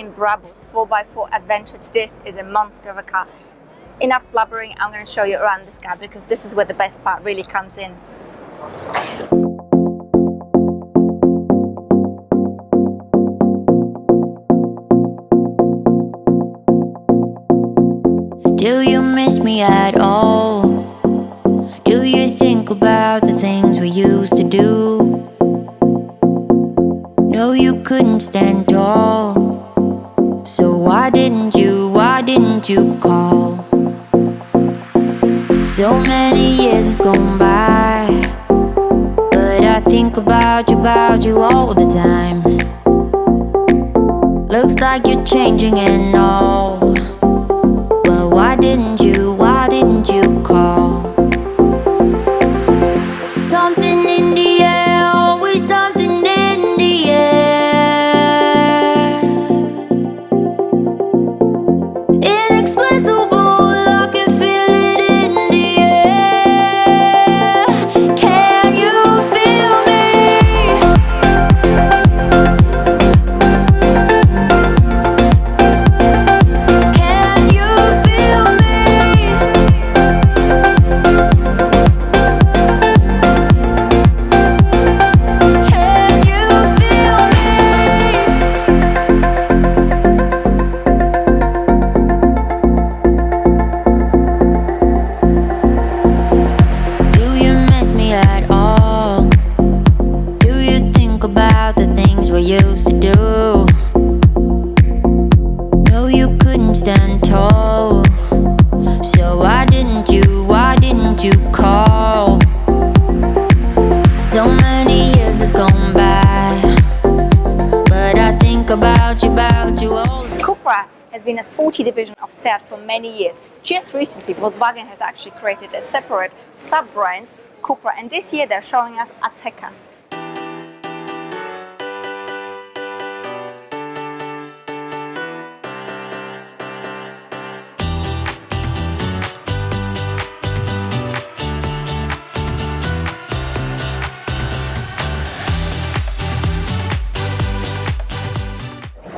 in Brabus 4x4 Adventure. This is a monster of a car. Enough blubbering, I'm going to show you around this car because this is where the best part really comes in. Do you miss me at all? Do you think about the things we used to do? No, you couldn't stand tall. So why didn't you call? So many years has gone by, but I think about you all the time. Looks like you're changing and all. But why didn't you call? Something in the air, always something in the air. Inexplicable, I can feel it in the air. Can you feel me? Can you feel me? Can you feel me? Do you miss me at all? Do you think about the things we used to do? No, you couldn't stand tall. So why didn't you call? So many years has gone by, but I think about you all. Cupra has been a sporty division of Seat for many years. Just recently, Volkswagen has actually created a separate sub-brand, Cupra, and this year they're showing us Ateca.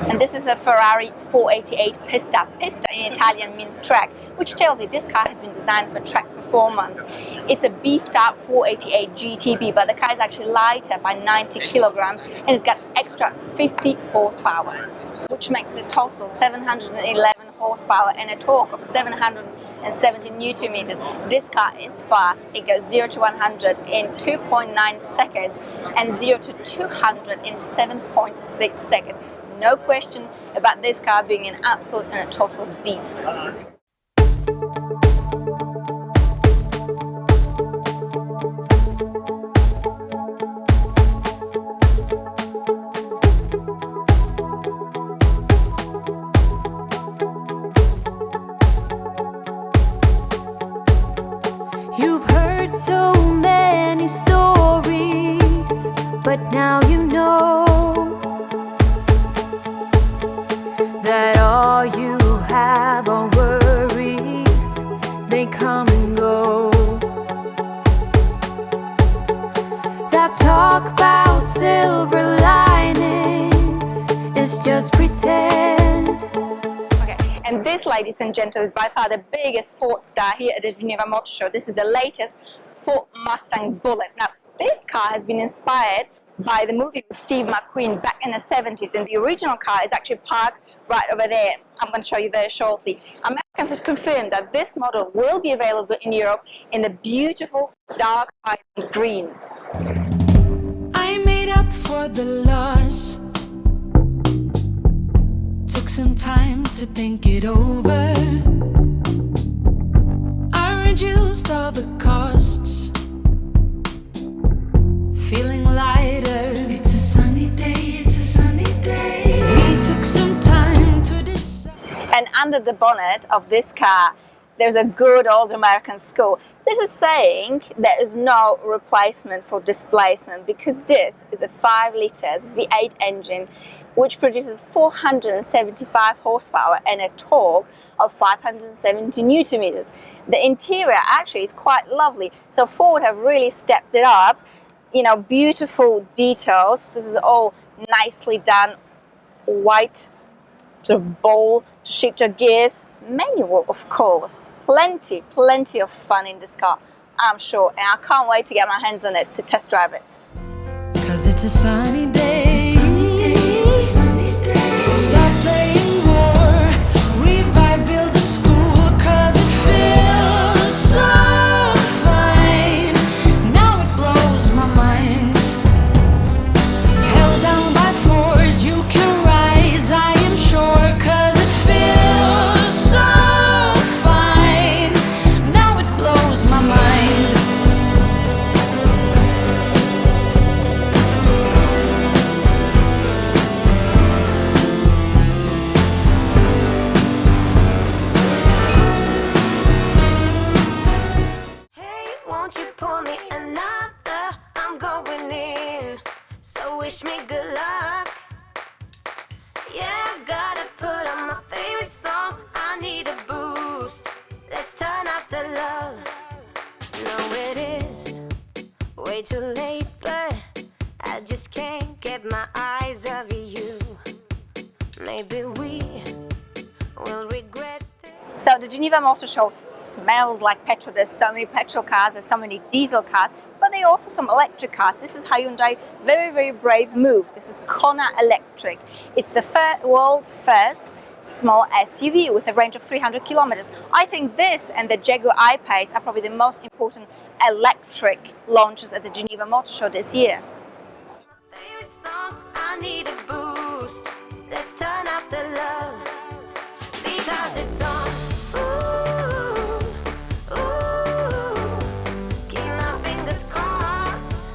And this is a Ferrari 488 Pista. Pista in Italian means track, which tells you this car has been designed for track performance. It's a beefed up 488 GTB, but the car is actually lighter by 90 kilograms and it's got extra 50 horsepower, which makes the total 711 horsepower and a torque of 770 Newton meters. This car is fast. It goes 0 to 100 in 2.9 seconds and 0 to 200 in 7.6 seconds. No question about this car being an absolute and a total beast. You've heard so many stories, but now you know that all you have are worries. They come and go. That talk about silver linings is just pretend. Okay, and this, ladies and gentlemen, is by far the biggest Ford star here at the Geneva Motor Show. This is the latest Ford Mustang Bullet. Now, this car has been inspired by the movie with Steve McQueen back in the 70s, and the original car is actually parked right over there. I'm going to show you very shortly. Americans have confirmed that this model will be available in Europe in the beautiful dark island green. I made up for the loss. Took some time to think it over. I reduced all the costs. Feeling lighter. It's a sunny day, it's a sunny day. We took some time to decide. And under the bonnet of this car, there's a good old American school. This is saying there is no replacement for displacement because this is a 5 liters V8 engine which produces 475 horsepower and a torque of 570 Newton meters. The interior actually is quite lovely. So Ford have really stepped it up. You know, beautiful details. This is all nicely done white sort of ball to shift your gears. Manual, of course. Plenty of fun in this car, I'm sure, and I can't wait to get my hands on it to test drive it. 'Cause it's a sunny day. Stop playing war. Revive, build a school. 'Cause it feels so fine. Now it blows my mind. Held down by force, you can rise, I am sure. 'Cause it feels so fine. Now it blows my mind. Won't you pour me another? I'm going in, so wish me good luck. Yeah, gotta put on my favorite song. I need a boost. Let's turn up the love. No, it is way too late, but I just can't get my eyes off you. Maybe we will regret. So the Geneva Auto Show smells like petrol. There's so many petrol cars, there's so many diesel cars, but there are also some electric cars. This is Hyundai, very brave move. This is Kona Electric. It's the world's first small SUV with a range of 300 kilometers. I think this and the Jaguar I-Pace are probably the most important electric launches at the Geneva Auto Show this year. Favorite song, I need a boost. Let's turn up the love because it's on. Ooh, ooh, keep my fingers crossed.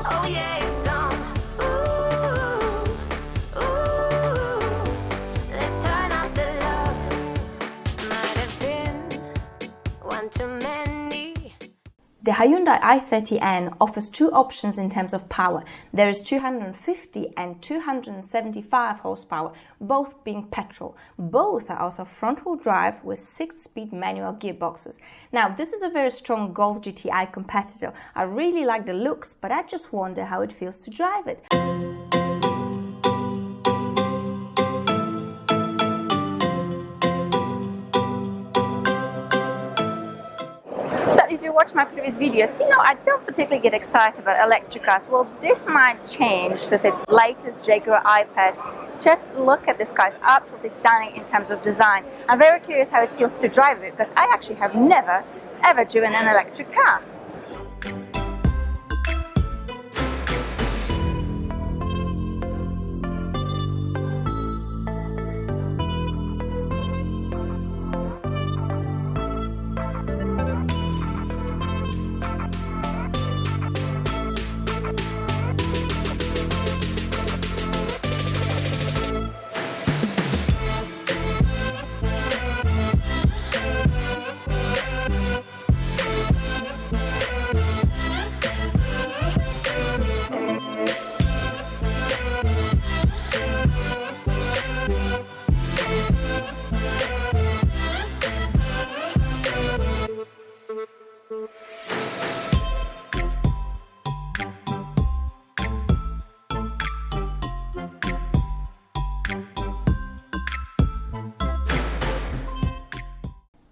Oh yeah, it's on. Ooh, ooh, let's turn up the love. Might have been one too many. The Hyundai i30N offers two options in terms of power. There is 250 and 275 horsepower, both being petrol. Both are also front-wheel drive with 6-speed manual gearboxes. Now, this is a very strong Golf GTI competitor. I really like the looks, but I just wonder how it feels to drive it. So if you watch my previous videos, you know I don't particularly get excited about electric cars. Well, this might change with the latest Jaguar I-Pace. Just look at this car, it's absolutely stunning in terms of design. I'm very curious how it feels to drive it because I actually have never ever driven an electric car.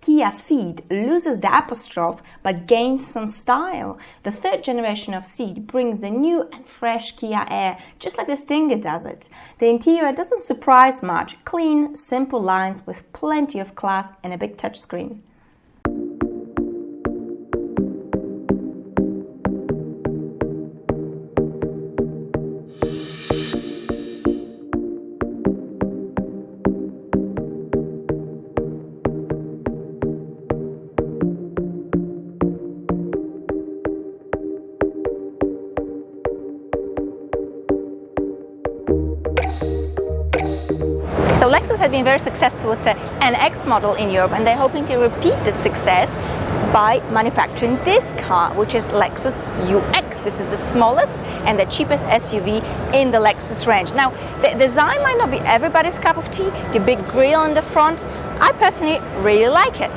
Kia Ceed loses the apostrophe but gains some style. The third generation of Ceed brings the new and fresh Kia air, just like the Stinger does it. The interior doesn't surprise much, clean, simple lines with plenty of class and a big touchscreen. So Lexus has been very successful with the NX model in Europe, and they're hoping to repeat this success by manufacturing this car, which is Lexus UX. This is the smallest and the cheapest SUV in the Lexus range. Now, the design might not be everybody's cup of tea, the big grille in the front. I personally really like it.